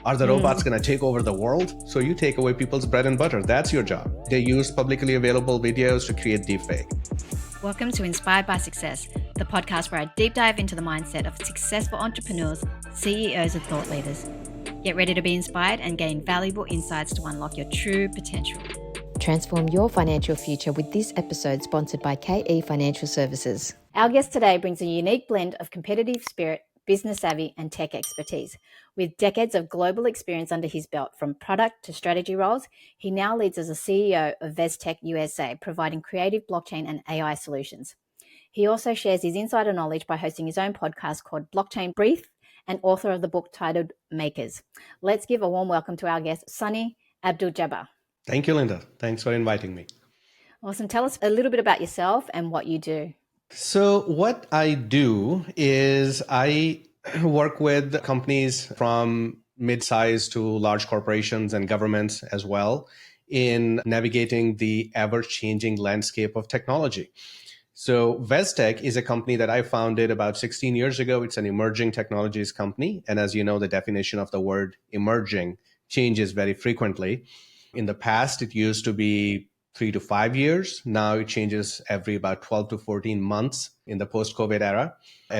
Are the robots going to take over the world? So you take away people's bread and butter. That's your job. They use publicly available videos to create deepfake. Welcome to Inspired by Success, the podcast where I deep dive into the mindset of successful entrepreneurs, CEOs, and thought leaders. Get ready to be inspired and gain valuable insights to unlock your true potential. Transform your financial future with this episode sponsored by KE Financial Services. Our guest today brings a unique blend of competitive spirit, business savvy, and tech expertise. With decades of global experience under his belt, from product to strategy roles, he now leads as a CEO of VezTech USA, providing creative blockchain and AI solutions. He also shares his insider knowledge by hosting his own podcast called Blockchain Brief and author of the book titled Makers. Let's give a warm welcome to our guest, Sani Abdul-Jabbar. Thank you, Linda. Thanks for inviting me. Awesome. Tell us a little bit about yourself and what you do. So what I do is I work with companies from mid-size to large corporations and governments as well in navigating the ever-changing landscape of technology. So VezTech is a company that I founded about 16 years ago. It's an emerging technologies company. And as you know, the definition of the word emerging changes very frequently. In the past, it used to be 3 to 5 years. Now it changes every about 12 to 14 months in the post-COVID era.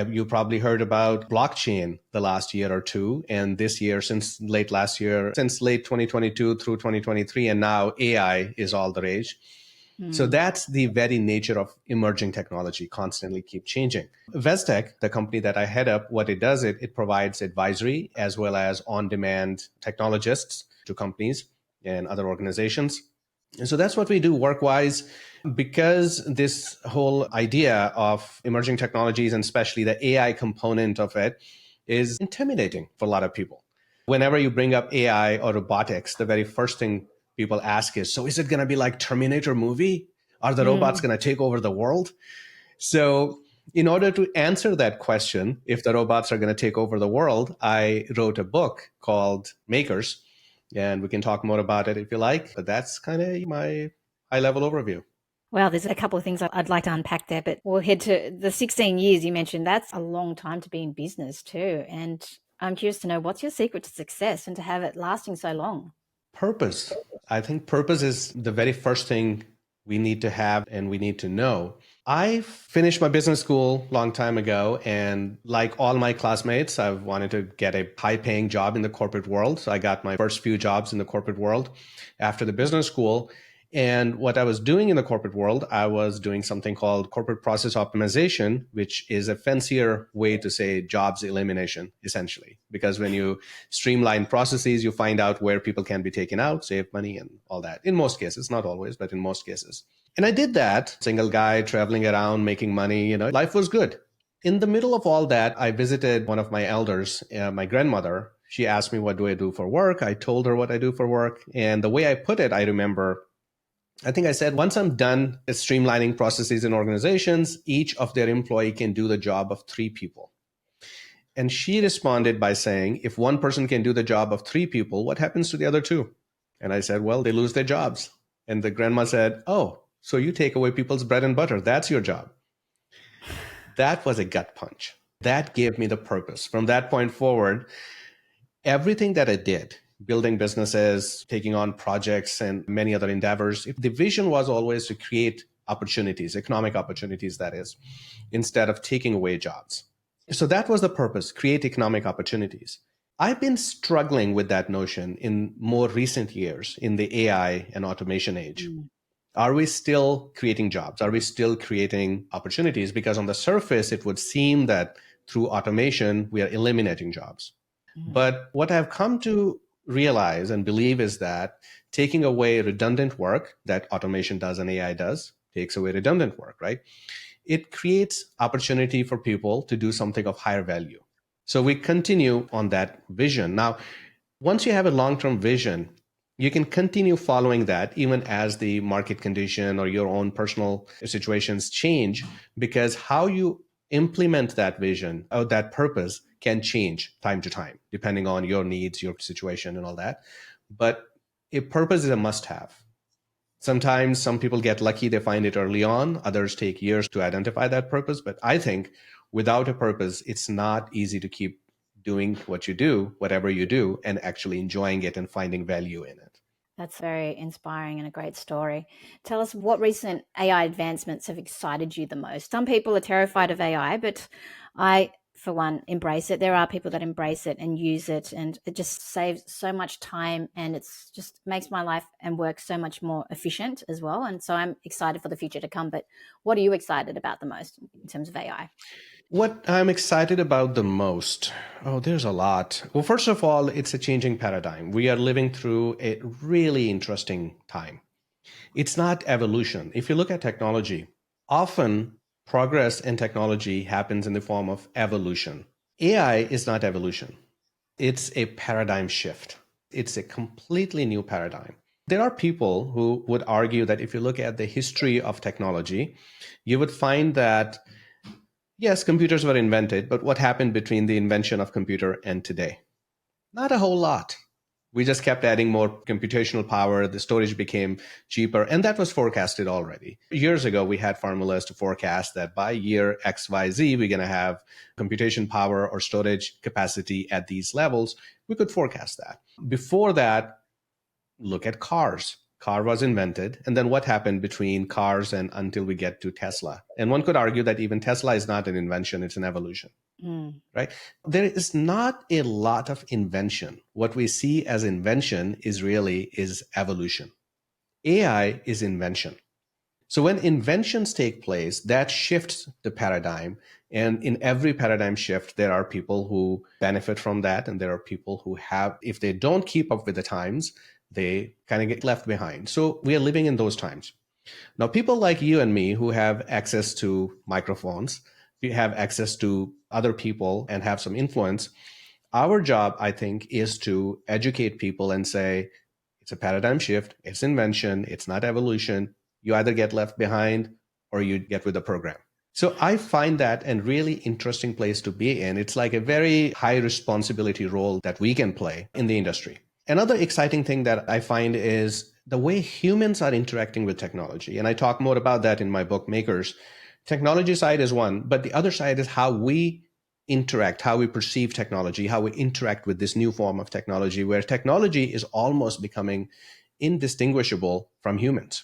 You probably heard about blockchain the last year or two. And this year, since late 2022 through 2023, and now AI is all the rage. So that's the very nature of emerging technology, constantly keep changing. VezTech, the company that I head up, what it does, it provides advisory as well as on-demand technologists to companies and other organizations. And so that's what we do work-wise, because this whole idea of emerging technologies, and especially the AI component of it, is intimidating for a lot of people. Whenever you bring up AI or robotics, the very first thing people ask is, so is it going to be like Terminator movie? Are the robots going to take over the world? So in order to answer that question, if the robots are going to take over the world, I wrote a book called Makers. And we can talk more about it if you like, but that's kind of my high-level overview. Well, there's a couple of things I'd like to unpack there, but we'll head to the 16 years you mentioned. That's a long time to be in business too. And I'm curious to know, what's your secret to success and to have it lasting so long? Purpose. I think purpose is the very first thing we need to have and we need to know. I finished my business school a long time ago, and like all my classmates, I wanted to get a high-paying job in the corporate world. So I got my first few jobs in the corporate world after the business school. And what I was doing in the corporate world, I was doing something called corporate process optimization, which is a fancier way to say jobs elimination, essentially. Because when you streamline processes, you find out where people can be taken out, save money and all that. In most cases, not always, but in most cases. And I did that, single guy, traveling around, making money, life was good. In the middle of all that, I visited one of my elders, my grandmother. She asked me, what do I do for work? I told her what I do for work. And the way I put it, I remember, I think I said, once I'm done streamlining processes in organizations, each of their employee can do the job of 3 people. And she responded by saying, if one person can do the job of 3 people, what happens to the other 2? And I said, well, they lose their jobs. And the grandma said, oh, so you take away people's bread and butter. That's your job. That was a gut punch. That gave me the purpose. From that point forward, everything that I did, building businesses, taking on projects and many other endeavors, the vision was always to create opportunities, economic opportunities, that is, instead of taking away jobs. So that was the purpose, create economic opportunities. I've been struggling with that notion in more recent years in the AI and automation age. Are we still creating jobs? Are we still creating opportunities? Because on the surface, it would seem that through automation, we are eliminating jobs. But what I've come to realize and believe is that taking away redundant work that automation does and AI does, takes away redundant work, right? It creates opportunity for people to do something of higher value. So we continue on that vision. Now, once you have a long-term vision, you can continue following that even as the market condition or your own personal situations change, because how you implement that vision or that purpose can change time to time, depending on your needs, your situation and all that. But a purpose is a must-have. Sometimes some people get lucky, they find it early on. Others take years to identify that purpose. But I think without a purpose, it's not easy to keep doing what you do, whatever you do, and actually enjoying it and finding value in it. That's very inspiring and a great story. Tell us what recent AI advancements have excited you the most. Some people are terrified of AI, but I, for one, embrace it. There are people that embrace it and use it, and it just saves so much time, and it's just makes my life and work so much more efficient as well. And so I'm excited for the future to come. But what are you excited about the most in terms of AI? What I'm excited about the most, oh, there's a lot. Well, first of all, it's a changing paradigm. We are living through a really interesting time. It's not evolution. If you look at technology, often progress in technology happens in the form of evolution. AI is not evolution. It's a paradigm shift. It's a completely new paradigm. There are people who would argue that if you look at the history of technology, you would find that yes, computers were invented, but what happened between the invention of computer and today? Not a whole lot. We just kept adding more computational power. The storage became cheaper, and that was forecasted already. Years ago, we had formulas to forecast that by year XYZ, we're going to have computation power or storage capacity at these levels. We could forecast that. Before that, look at cars. Car was invented, and then what happened between cars and until we get to Tesla? And one could argue that even Tesla is not an invention, it's an evolution. Right? There is not a lot of invention. What we see as invention is evolution. AI is invention. So when inventions take place, that shifts the paradigm. And in every paradigm shift, there are people who benefit from that. And there are people who have, if they don't keep up with the times, they kind of get left behind. So we are living in those times. Now, people like you and me who have access to microphones, we have access to other people and have some influence. Our job, I think, is to educate people and say, it's a paradigm shift, it's invention, it's not evolution. You either get left behind or you get with the program. So I find that a really interesting place to be in. It's like a very high responsibility role that we can play in the industry. Another exciting thing that I find is the way humans are interacting with technology. And I talk more about that in my book, Makers. Technology side is one, but the other side is how we interact, how we perceive technology, how we interact with this new form of technology, where technology is almost becoming indistinguishable from humans.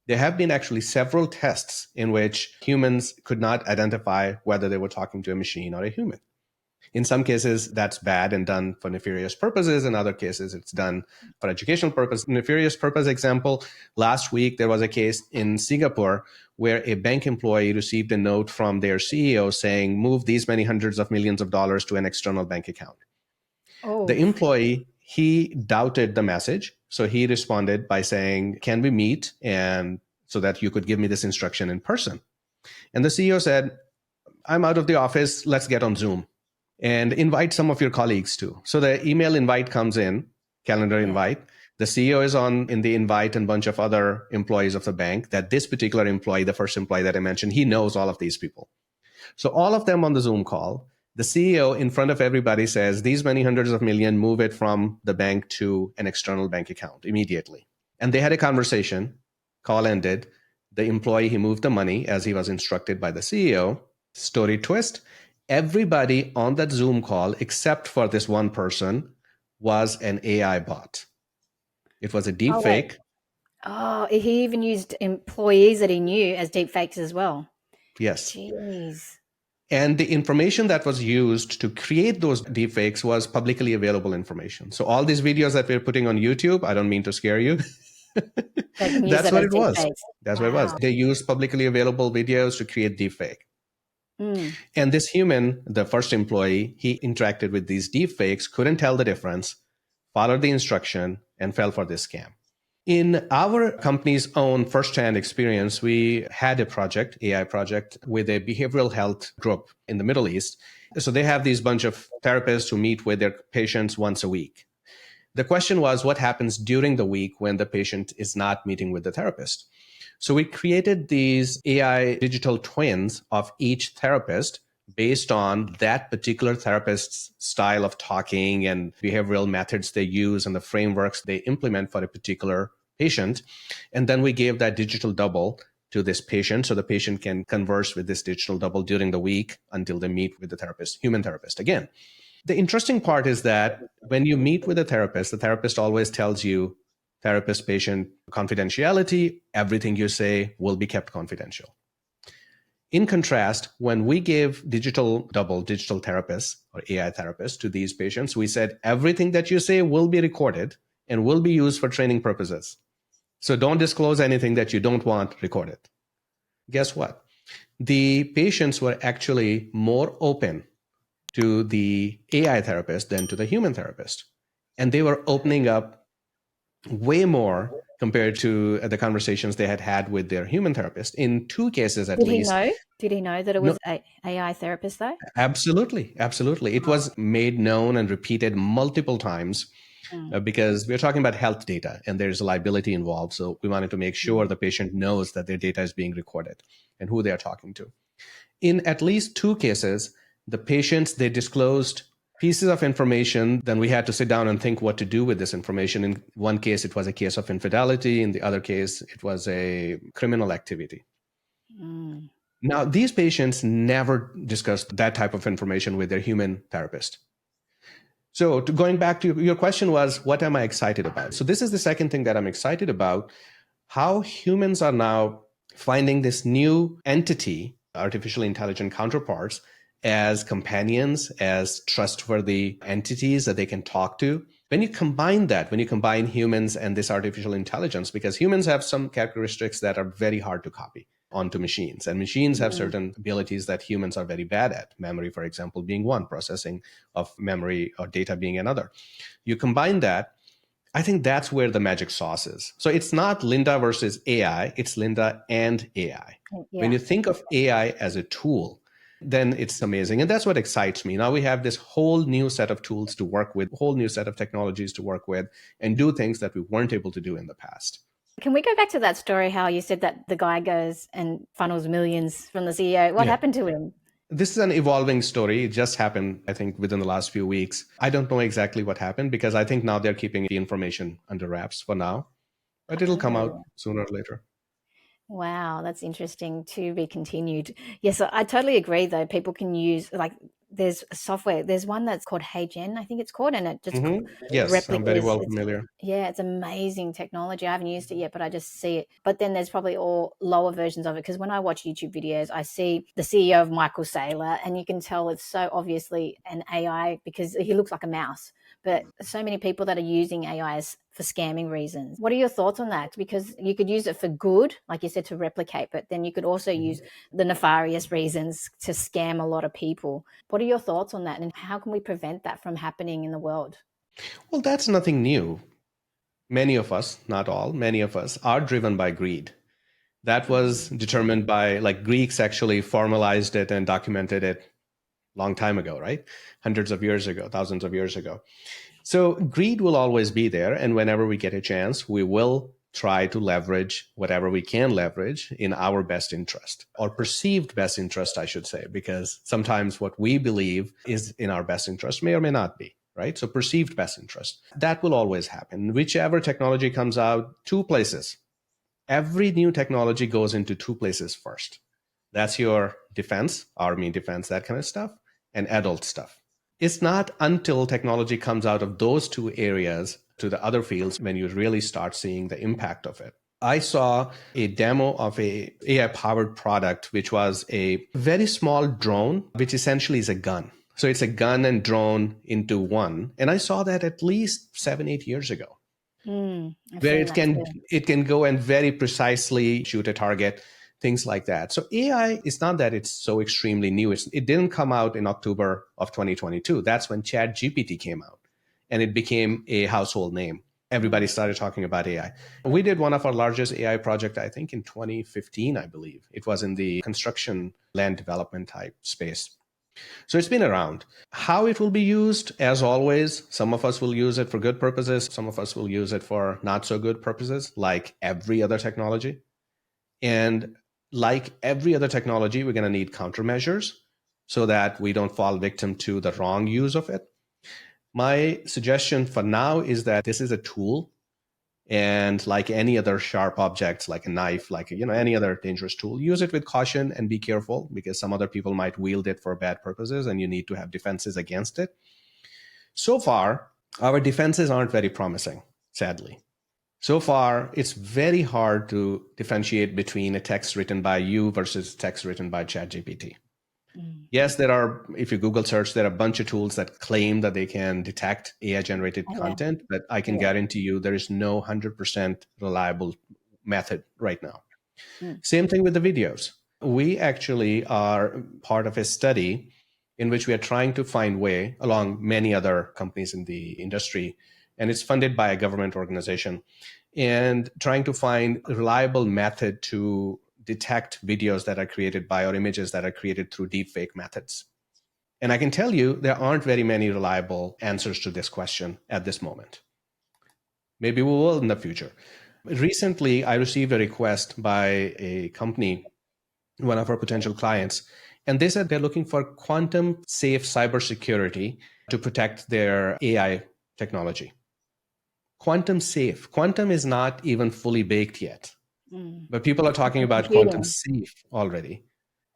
There have been actually several tests in which humans could not identify whether they were talking to a machine or a human. In some cases, that's bad and done for nefarious purposes. In other cases, it's done for educational purpose. Nefarious purpose example, last week, there was a case in Singapore where a bank employee received a note from their CEO saying, move these many hundreds of millions of dollars to an external bank account. Oh. The employee, he doubted the message. So he responded by saying, can we meet? And so that you could give me this instruction in person. And the CEO said, I'm out of the office. Let's get on Zoom. And invite some of your colleagues too. So the email invite comes in, calendar invite. The CEO is on in the invite and a bunch of other employees of the bank that this particular employee, the first employee that I mentioned, he knows all of these people. So all of them on the Zoom call, the CEO in front of everybody says, these many hundreds of million, move it from the bank to an external bank account immediately. And they had a conversation, call ended. The employee, he moved the money as he was instructed by the CEO. Story twist. Everybody on that Zoom call, except for this one person, was an AI bot. It was a deep fake. Oh, he even used employees that he knew as deep fakes as well. Yes. Jeez. And the information that was used to create those deep fakes was publicly available information. So all these videos that we're putting on YouTube, I don't mean to scare you. That's what it was. That's what it was. They used publicly available videos to create deep fake. And this human, the first employee, he interacted with these deep fakes, couldn't tell the difference, followed the instruction, and fell for this scam. In our company's own first-hand experience, we had a project, AI project, with a behavioral health group in the Middle East. So they have these bunch of therapists who meet with their patients once a week. The question was, what happens during the week when the patient is not meeting with the therapist? So we created these AI digital twins of each therapist based on that particular therapist's style of talking and behavioral methods they use and the frameworks they implement for a particular patient. And then we gave that digital double to this patient so the patient can converse with this digital double during the week until they meet with the therapist, human therapist again. The interesting part is that when you meet with a therapist, the therapist always tells you therapist-patient confidentiality, everything you say will be kept confidential. In contrast, when we gave digital therapists or AI therapists to these patients, we said everything that you say will be recorded and will be used for training purposes. So don't disclose anything that you don't want recorded. Guess what? The patients were actually more open to the AI therapist than to the human therapist. And they were opening up way more compared to the conversations they had had with their human therapist. In 2 cases at Did he least. know? Did he know that it No, was a AI therapist though? absolutely. Absolutely. It was made known and repeated multiple times because we're talking about health data and there's a liability involved. So we wanted to make sure the patient knows that their data is being recorded and who they're talking to. In at least 2 cases, the patients, they disclosed pieces of information. Then we had to sit down and think what to do with this information. In one case, it was a case of infidelity. In the other case, it was a criminal activity. Mm. Now, these patients never discussed that type of information with their human therapist. So going back to your question was, what am I excited about? So this is the second thing that I'm excited about, how humans are now finding this new entity, artificially intelligent counterparts, as companions, as trustworthy entities that they can talk to. When you combine that, when you combine humans and this artificial intelligence, because humans have some characteristics that are very hard to copy onto machines, and machines have certain abilities that humans are very bad at, memory, for example, being one, processing of memory or data being another. You combine that, I think that's where the magic sauce is. So it's not Linda versus AI, it's Linda and AI. Yeah. When you think of AI as a tool, then it's amazing. And that's what excites me. Now we have this whole new set of tools to work with, whole new set of technologies to work with, and do things that we weren't able to do in the past. Can we go back to that story, how you said that the guy goes and funnels millions from the CEO? What happened to him? This is an evolving story. It just happened, I think, within the last few weeks. I don't know exactly what happened because I think now they're keeping the information under wraps for now, but it'll come out sooner or later. Wow, that's interesting, to be continued. Yes, I totally agree though. People can use, like, there's software. There's one that's called HeyGen, I think it's called, and it just Yes, I'm very replicas. well familiar. It's amazing technology. I haven't used it yet, but I just see it. But then there's probably all lower versions of it, because when I watch YouTube videos, I see the CEO of Michael Saylor, and you can tell it's so obviously an AI because he looks like a mouse. But so many people that are using AIs for scamming reasons. What are your thoughts on that? Because you could use it for good, like you said, to replicate, but then you could also use the nefarious reasons to scam a lot of people. What are your thoughts on that, and how can we prevent that from happening in the world? Well, that's nothing new. Many of us, not all, many of us are driven by greed. That was determined by, like, Greeks actually formalized it and documented it long time ago, right? Hundreds of years ago, thousands of years ago. So greed will always be there. And whenever we get a chance, we will try to leverage whatever we can leverage in our best interest, or perceived best interest, I should say, because sometimes what we believe is in our best interest may or may not be, right? So perceived best interest, that will always happen. Whichever technology comes out, 2 places. Every new technology goes into 2 places first. That's your defense, army defense, that kind of stuff, and adult stuff. It's not until technology comes out of those 2 areas to the other fields when you really start seeing the impact of it. I saw a demo of a AI-powered product, which was a very small drone, which essentially is a gun. So it's a gun and drone into one. And I saw that at least 7-8 years ago, where it can go and very precisely shoot a target, things like that. So AI, it's not that it's so extremely new. It didn't come out in October of 2022. That's when ChatGPT came out and it became a household name. Everybody started talking about AI. We did one of our largest AI project, I think in 2015, I believe. It was in the construction land development type space. So it's been around. How it will be used, as always, some of us will use it for good purposes. Some of us will use it for not so good purposes, like every other technology. And like every other technology, we're going to need countermeasures so that we don't fall victim to the wrong use of it. My suggestion for now is that this is a tool. And like any other sharp objects, like a knife, like any other dangerous tool, use it with caution and be careful, because some other people might wield it for bad purposes and you need to have defenses against it. So far, our defenses aren't very promising, sadly. So far, it's very hard to differentiate between a text written by you versus text written by ChatGPT. Yes, there are, if you Google search, there are a bunch of tools that claim that they can detect AI generated content, but I can guarantee you there is no 100% reliable method right now. Same thing with the videos. We actually are part of a study in which we are trying to find way, along many other companies in the industry, and it's funded by a government organization, and trying to find a reliable method to detect videos that are created by or images that are created through deepfake methods. And I can tell you there aren't very many reliable answers to this question at this moment. Maybe we will in the future. Recently, I received a request by a company, one of our potential clients, and they said they're looking for quantum safe cybersecurity to protect their AI technology. Quantum safe. Quantum is not even fully baked yet, but people are talking about quantum safe already.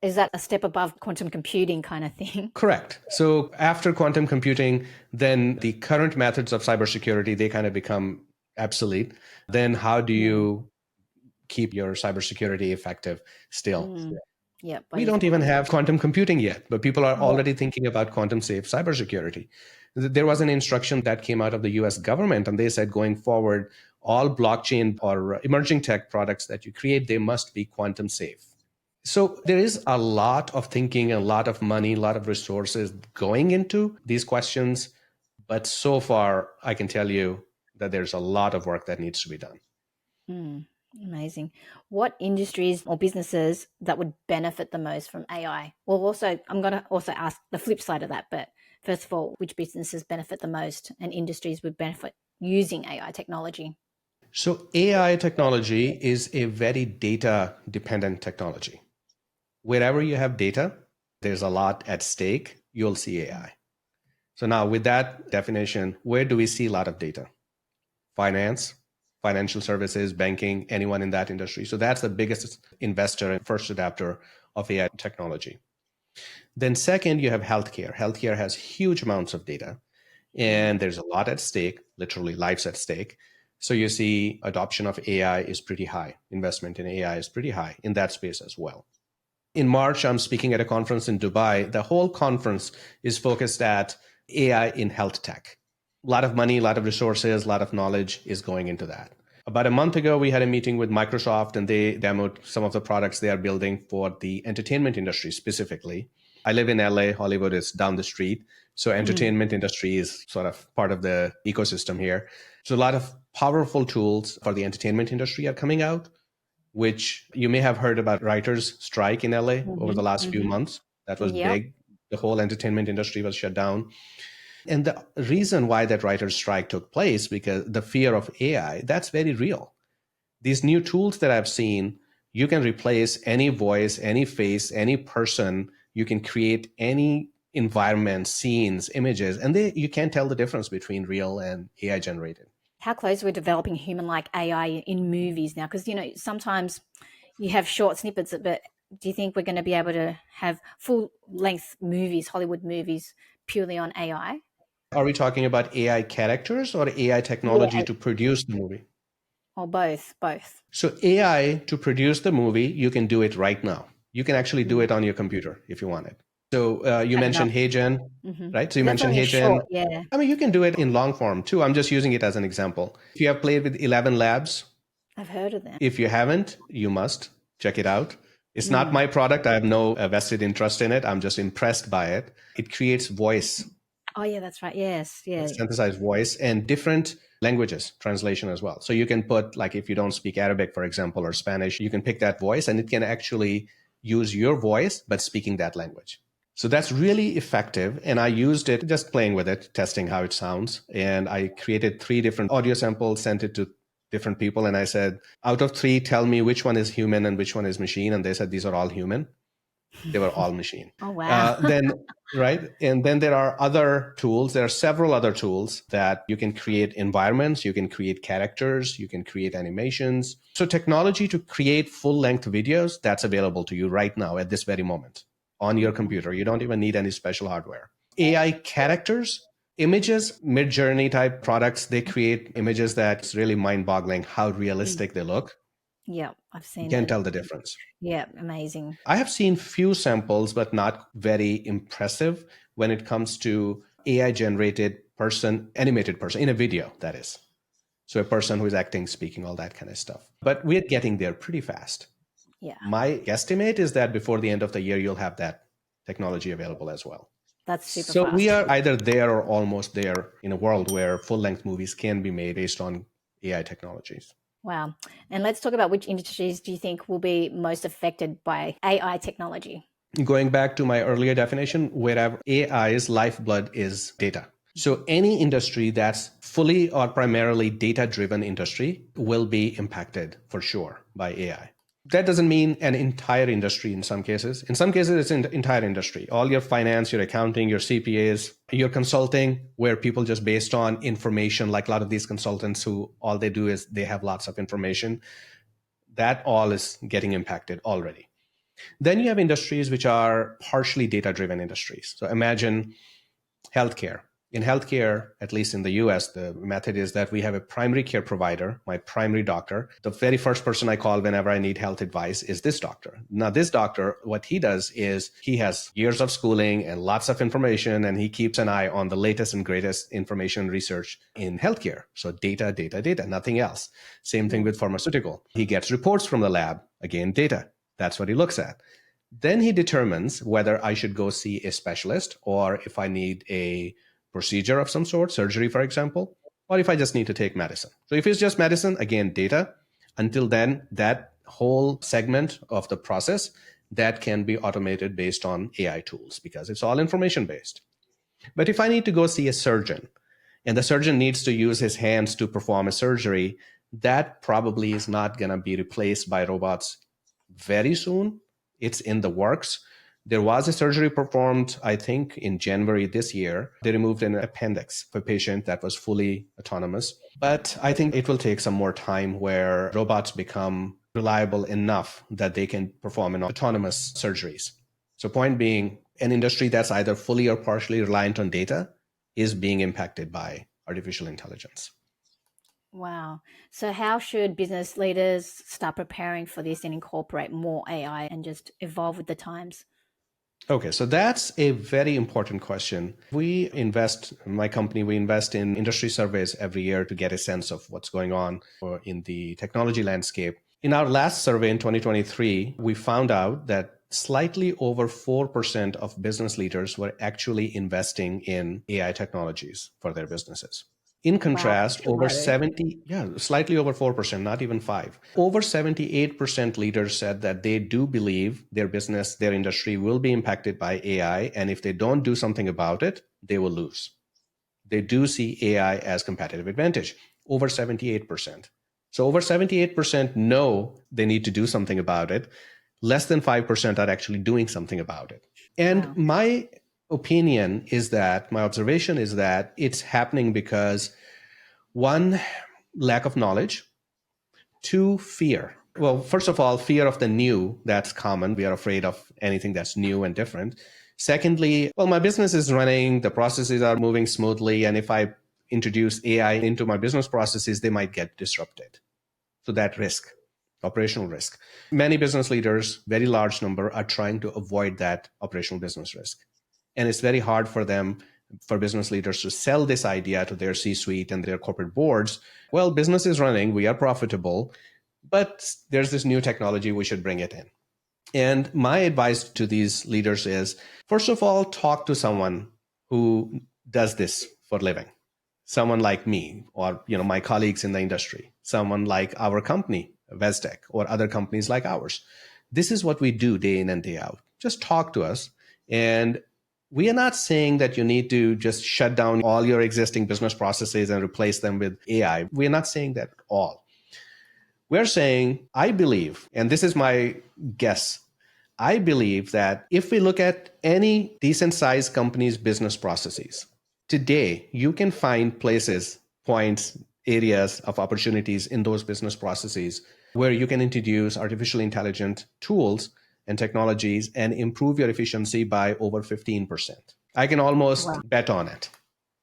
Is that a step above quantum computing kind of thing? Correct. So after quantum computing, then the current methods of cybersecurity, they kind of become obsolete. Then how do you keep your cybersecurity effective still? Yeah, We don't even have quantum computing yet, but people are already thinking about quantum safe cybersecurity. There was an instruction that came out of the US government, and they said going forward, all blockchain or emerging tech products that you create, they must be quantum safe. So there is a lot of thinking, a lot of money, a lot of resources going into these questions. But so far, I can tell you that there's a lot of work that needs to be done. Amazing. What industries or businesses that would benefit the most from AI? Well, also, I'm going to also ask the flip side of that. But first of all, which businesses benefit the most and industries would benefit using AI technology? So AI technology is a very data dependent technology. Wherever you have data, there's a lot at stake. You'll see AI. So now with that definition, where do we see a lot of data? Finance, financial services, banking, anyone in that industry. So that's the biggest investor and first adapter of AI technology. Then second, you have healthcare. Healthcare has huge amounts of data and there's a lot at stake, literally lives at stake. So you see adoption of AI is pretty high. Investment in AI is pretty high in that space as well. In March, I'm speaking at a conference in Dubai. The whole conference is focused at AI in health tech. A lot of money, a lot of resources, a lot of knowledge is going into that. About a month ago, we had a meeting with Microsoft and they demoed some of the products they are building for the entertainment industry specifically. I live in LA, Hollywood is down the street. So entertainment industry is sort of part of the ecosystem here. So a lot of powerful tools for the entertainment industry are coming out, which you may have heard about writers' strike in LA over the last few months. That was big. The whole entertainment industry was shut down. And the reason why that writers' strike took place, because the fear of AI, that's very real. These new tools that I've seen, you can replace any voice, any face, any person. You can create any environment, scenes, images, and you can't tell the difference between real and AI generated. How close we're developing human-like AI in movies now? Because, sometimes you have short snippets, but do you think we're going to be able to have full-length movies, Hollywood movies, purely on AI? Are we talking about AI characters or AI technology to produce the movie? Or both? So AI to produce the movie, you can do it right now. You can actually do it on your computer if you want it. So you mentioned HeyGen, right? So you mentioned HeyGen. Yeah. I mean, you can do it in long form too. I'm just using it as an example. If you have played with 11 Labs, I've heard of them. If you haven't, you must check it out. It's not my product. I have no vested interest in it. I'm just impressed by it. It creates voice. Oh, yeah, that's right. Yes, yeah. Synthesized voice and different languages, translation as well. So you can put, like, if you don't speak Arabic, for example, or Spanish, you can pick that voice and it can actually use your voice, but speaking that language. So that's really effective. And I used it just playing with it, testing how it sounds. And I created 3 different audio samples, sent it to different people. And I said, out of 3, tell me which one is human and which one is machine. And they said, these are all human. They were all machine. Oh, wow. Right. And then there are other tools. There are several other tools that you can create environments, you can create characters, you can create animations. So technology to create full length videos, that's available to you right now at this very moment on your computer. You don't even need any special hardware. AI characters, Images, mid-journey type products, they create images that's really mind-boggling how realistic they look. Yeah, I've You seen can't those. tell the difference. Yeah, amazing. I have seen few samples, but not very impressive when it comes to AI generated person, animated person in a video, that is. So a person who is acting, speaking, all that kind of stuff. But we're getting there pretty fast. Yeah, My guesstimate is that before the end of the year, you'll have that technology available as well. that's super So we fast. are either there or almost there in a world where full length movies can be made based on AI technologies. Wow. And let's talk about which industries do you think will be most affected by AI technology? Going back to my earlier definition, wherever AI's lifeblood is data. So any industry that's fully or primarily data driven industry will be impacted for sure by AI. That doesn't mean an entire industry in some cases. In some cases, it's an entire industry. All your finance, your accounting, your CPAs, your consulting, where people just based on information, like a lot of these consultants who all they do is they have lots of information, that all is getting impacted already. Then you have industries which are partially data driven industries. So imagine healthcare. In healthcare, at least in the US, the method is that we have a primary care provider, my primary doctor. The very first person I call whenever I need health advice is this doctor. Now, this doctor, what he does is he has years of schooling and lots of information, and he keeps an eye on the latest and greatest information research in healthcare. So data, data, data, nothing else. Same thing with pharmaceutical. He gets reports from the lab, again, data. That's what he looks at. Then he determines whether I should go see a specialist or if I need a procedure of some sort, surgery, for example, or if I just need to take medicine. So if it's just medicine, again, data. Until then, that whole segment of the process that can be automated based on AI tools because it's all information based. But if I need to go see a surgeon and the surgeon needs to use his hands to perform a surgery, that probably is not going to be replaced by robots very soon. It's in the works. There was a surgery performed, I think, in January this year. They removed an appendix for a patient that was fully autonomous. But I think it will take some more time where robots become reliable enough that they can perform autonomous surgeries. So, point being, an industry that's either fully or partially reliant on data is being impacted by artificial intelligence. Wow. So, how should business leaders start preparing for this and incorporate more AI and just evolve with the times? Okay, so that's a very important question. My company, we invest in industry surveys every year to get a sense of what's going on in the technology landscape. In our last survey in 2023, we found out that slightly over 4% of business leaders were actually investing in AI technologies for their businesses. In contrast, over 70, slightly over 4%, not even 5. Over 78% leaders said that they do believe their business, their industry will be impacted by AI. And if they don't do something about it, they will lose. They do see AI as competitive advantage, over 78%. So over 78% know they need to do something about it. Less than 5% are actually doing something about it. And my opinion is that, my observation is that it's happening because one, lack of knowledge, two, fear. Well, first of all, fear of the new, that's common. We are afraid of anything that's new and different. Secondly, well, my business is running, the processes are moving smoothly, and if I introduce AI into my business processes, they might get disrupted. So that risk, operational risk. Many business leaders, very large number, are trying to avoid that operational business risk. And it's very hard for them, for business leaders to sell this idea to their C-suite and their corporate boards. Well, business is running, we are profitable, but there's this new technology, we should bring it in. And my advice to these leaders is, first of all, talk to someone who does this for a living. Someone like me or my colleagues in the industry, someone like our company, Vestec, or other companies like ours. This is what we do day in and day out. Just talk to us. And we are not saying that you need to just shut down all your existing business processes and replace them with AI. We're not saying that at all. We're saying, I believe, and this is my guess, I believe that if we look at any decent sized company's business processes, today you can find places, points, areas of opportunities in those business processes where you can introduce artificial intelligence tools and technologies and improve your efficiency by over 15%. I can almost bet on it.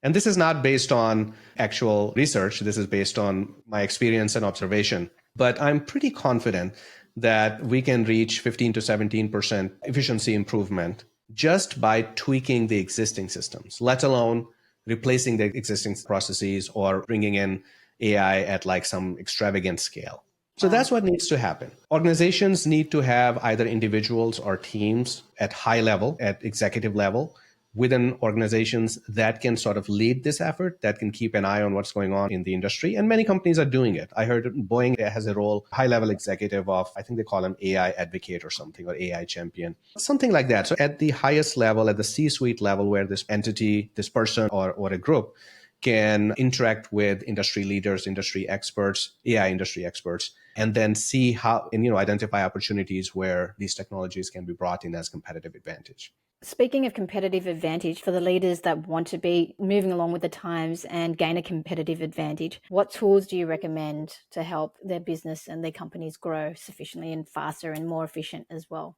And this is not based on actual research. This is based on my experience and observation. But I'm pretty confident that we can reach 15 to 17% efficiency improvement just by tweaking the existing systems, let alone replacing the existing processes or bringing in AI at like some extravagant scale. So Wow. that's what needs to happen. Organizations need to have either individuals or teams at high level, at executive level, within organizations that can sort of lead this effort, that can keep an eye on what's going on in the industry. And many companies are doing it. I heard Boeing has a role, high level executive of, I think they call him AI advocate or something, or AI champion, something like that. So at the highest level, at the C-suite level, where this entity, this person or a group can interact with industry leaders, industry experts, AI industry experts, and then see how, and identify opportunities where these technologies can be brought in as competitive advantage. Speaking of competitive advantage, for the leaders that want to be moving along with the times and gain a competitive advantage, what tools do you recommend to help their business and their companies grow sufficiently and faster and more efficient as well?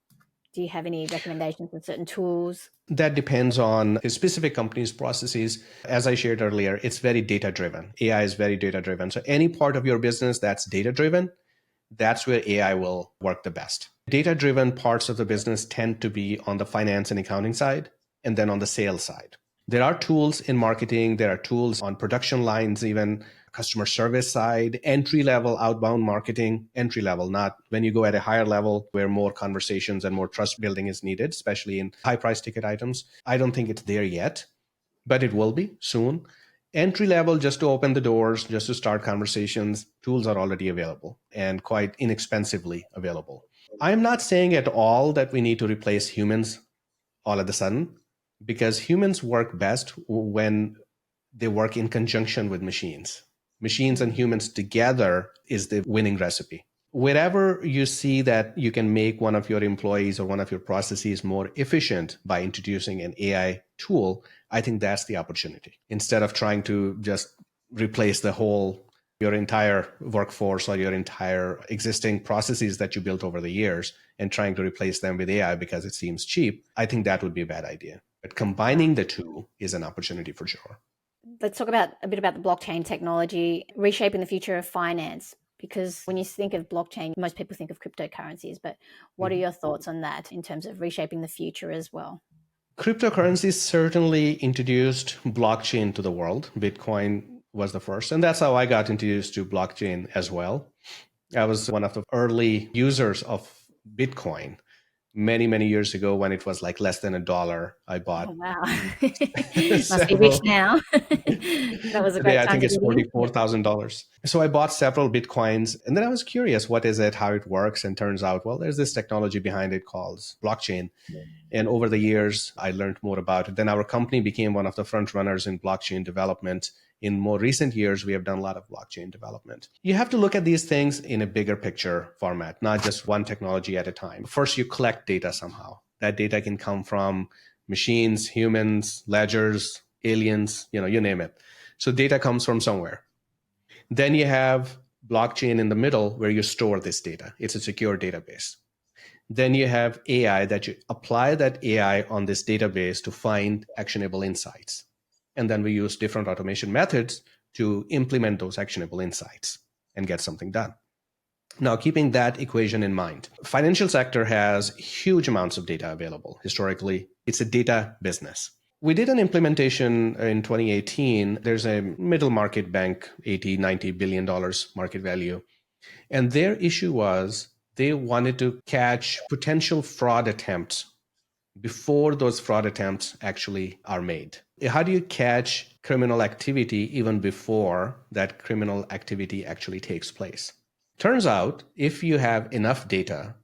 Do you have any recommendations on certain tools? That depends on a specific company's processes. As I shared earlier, it's very data driven. AI is very data driven. So any part of your business that's data driven, that's where AI will work the best. Data driven parts of the business tend to be on the finance and accounting side, and then on the sales side. There are tools in marketing, there are tools on production lines, even customer service side, entry level outbound marketing, entry level, not when you go at a higher level where more conversations and more trust building is needed, especially in high price ticket items. I don't think it's there yet, but it will be soon. Entry level, just to open the doors, just to start conversations, tools are already available and quite inexpensively available. I'm not saying at all that we need to replace humans all of a sudden, because humans work best when they work in conjunction with machines. Machines and humans together is the winning recipe. Wherever you see that you can make one of your employees or one of your processes more efficient by introducing an AI tool, I think that's the opportunity. Instead of trying to just replace your entire workforce or your entire existing processes that you built over the years and trying to replace them with AI because it seems cheap, I think that would be a bad idea. But combining the two is an opportunity for sure. Let's talk a bit about the blockchain technology, reshaping the future of finance. Because when you think of blockchain, most people think of cryptocurrencies, but what are your thoughts on that in terms of reshaping the future as well? Cryptocurrencies certainly introduced blockchain to the world. Bitcoin was the first, and that's how I got introduced to blockchain as well. I was one of the early users of Bitcoin many, many years ago when it was like less than $1. I bought wow. Must be rich several. now. That was a Today, great I time think to it's get in. $44,000. So I bought several Bitcoins and then I was curious, what is it, how it works? And turns out, well, there's this technology behind it called blockchain. And over the years, I learned more about it. Then our company became one of the front runners in blockchain development. In more recent years, we have done a lot of blockchain development. You have to look at these things in a bigger picture format, not just one technology at a time. First, you collect data somehow. That data can come from machines, humans, ledgers, aliens, you name it. So data comes from somewhere. Then you have blockchain in the middle where you store this data. It's a secure database. Then you have AI that you apply that AI on this database to find actionable insights. And then we use different automation methods to implement those actionable insights and get something done. Now, keeping that equation in mind, financial sector has huge amounts of data available. Historically, it's a data business. We did an implementation in 2018. There's a middle market bank, $80, $90 billion market value. And their issue was they wanted to catch potential fraud attempts before those fraud attempts actually are made. How do you catch criminal activity even before that criminal activity actually takes place? Turns out, if you have enough data,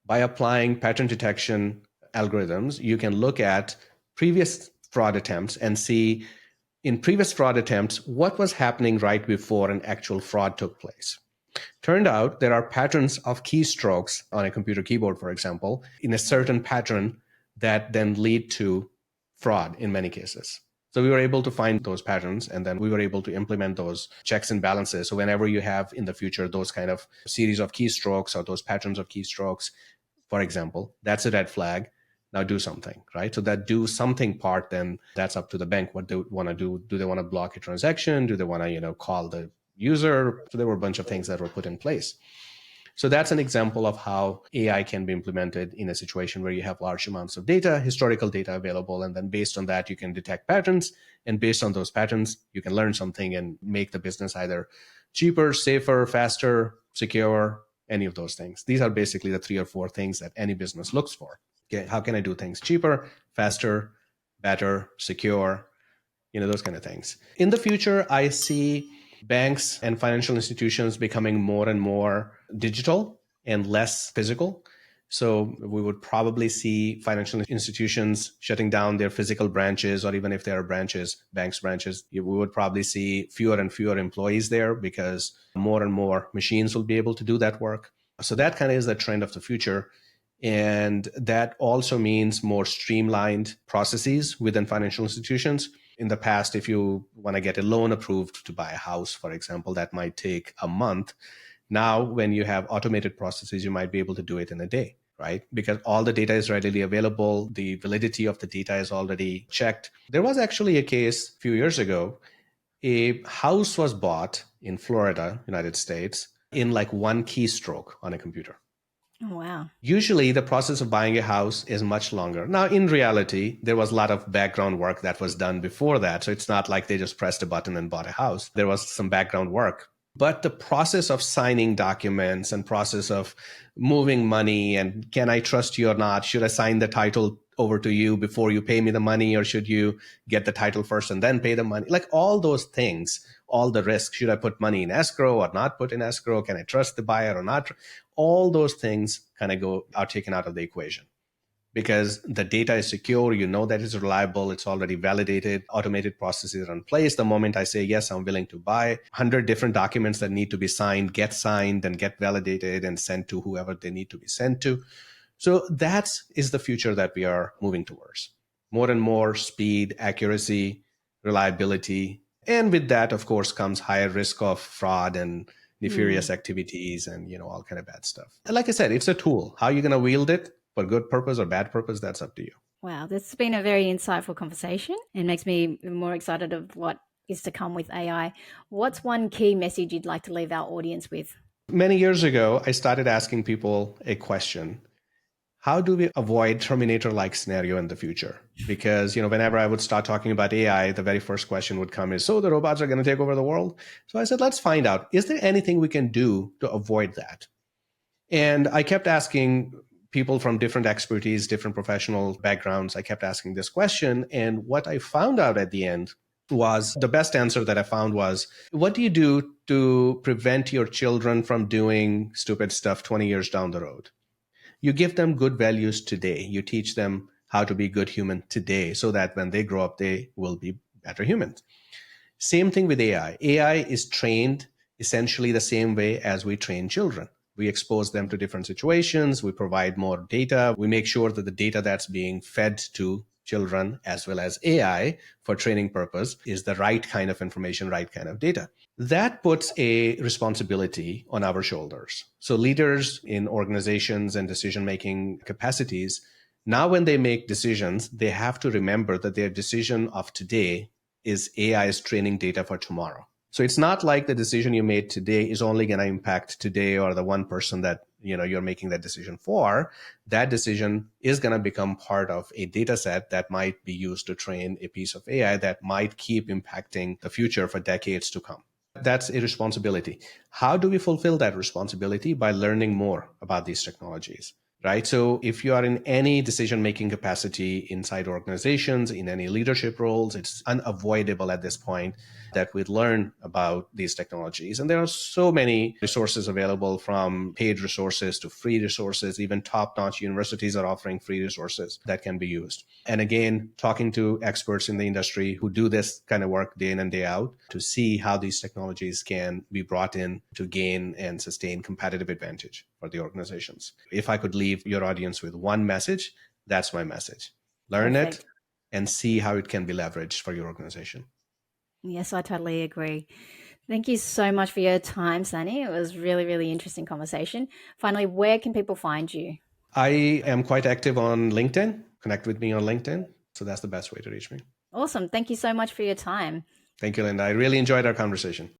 by applying pattern detection algorithms, you can look at previous fraud attempts and see in previous fraud attempts what was happening right before an actual fraud took place. Turned out there are patterns of keystrokes on a computer keyboard, for example, in a certain pattern that then lead to fraud in many cases. So we were able to find those patterns, and then we were able to implement those checks and balances. So whenever you have in the future those kind of series of keystrokes or those patterns of keystrokes, for example, that's a red flag. Now do something, right? So that do something part, then that's up to the bank. What they want to do? Do they want to block a transaction? Do they want to, call the user? So there were a bunch of things that were put in place. So that's an example of how AI can be implemented in a situation where you have large amounts of data, historical data available, and then based on that, you can detect patterns. And based on those patterns, you can learn something and make the business either cheaper, safer, faster, secure, any of those things. These are basically the 3 or 4 things that any business looks for. Okay, how can I do things cheaper, faster, better, secure, those kind of things. In the future, I see banks and financial institutions becoming more and more digital and less physical. So we would probably see financial institutions shutting down their physical branches, or even if there are branches, banks branches, we would probably see fewer and fewer employees there because more and more machines will be able to do that work. So that kind of is the trend of the future. And that also means more streamlined processes within financial institutions. In the past, if you want to get a loan approved to buy a house, for example, that might take a month. Now, when you have automated processes, you might be able to do it in a day, right? Because all the data is readily available. The validity of the data is already checked. There was actually a case a few years ago. A house was bought in Florida, United States, in like one keystroke on a computer. Oh, wow. Usually the process of buying a house is much longer. Now, in reality, there was a lot of background work that was done before that. So it's not like they just pressed a button and bought a house. There was some background work. But the process of signing documents and process of moving money and can I trust you or not? Should I sign the title over to you before you pay me the money, or should you get the title first and then pay the money? Like all those things, all the risks. Should I put money in escrow or not put in escrow? Can I trust the buyer or not? All those things kind of are taken out of the equation because the data is secure. You know that it's reliable. It's already validated. Automated processes are in place. The moment I say, yes, I'm willing to buy, 100 different documents that need to be signed, get signed and get validated and sent to whoever they need to be sent to. So that is the future that we are moving towards. More and more speed, accuracy, reliability. And with that, of course, comes higher risk of fraud and nefarious activities and, all kind of bad stuff. And like I said, it's a tool. How are you going to wield it for good purpose or bad purpose? That's up to you. Wow, this has been a very insightful conversation and makes me more excited of what is to come with AI. What's one key message you'd like to leave our audience with? Many years ago, I started asking people a question. How do we avoid Terminator-like scenario in the future? Because, whenever I would start talking about AI, the very first question would come is, so the robots are going to take over the world? So I said, let's find out, is there anything we can do to avoid that? And I kept asking people from different expertise, different professional backgrounds. I kept asking this question. And what I found out at the end was the best answer that I found was, what do you do to prevent your children from doing stupid stuff 20 years down the road? You give them good values today. You teach them how to be good human today so that when they grow up, they will be better humans. Same thing with AI. AI is trained essentially the same way as we train children. We expose them to different situations. We provide more data. We make sure that the data that's being fed to children as well as AI for training purpose is the right kind of information, right kind of data. That puts a responsibility on our shoulders. So leaders in organizations and decision-making capacities, now when they make decisions, they have to remember that their decision of today is AI's training data for tomorrow. So it's not like the decision you made today is only going to impact today or the one person that you're making that decision for. That decision is going to become part of a data set that might be used to train a piece of AI that might keep impacting the future for decades to come. That's a responsibility. How do we fulfill that responsibility? By learning more about these technologies. Right. So if you are in any decision-making capacity inside organizations, in any leadership roles, it's unavoidable at this point that we learn about these technologies. And there are so many resources available, from paid resources to free resources. Even top-notch universities are offering free resources that can be used. And again, talking to experts in the industry who do this kind of work day in and day out to see how these technologies can be brought in to gain and sustain competitive advantage for the organizations. If I could leave your audience with one message, that's my message. Learn Perfect. it and see how it can be leveraged for your organization. Yes, I totally agree. Thank you so much for your time, Sani. It was really, really interesting conversation. Finally, where can people find you? I am quite active on LinkedIn. Connect with me on LinkedIn. So that's the best way to reach me. Awesome. Thank you so much for your time. Thank you, Linda. I really enjoyed our conversation.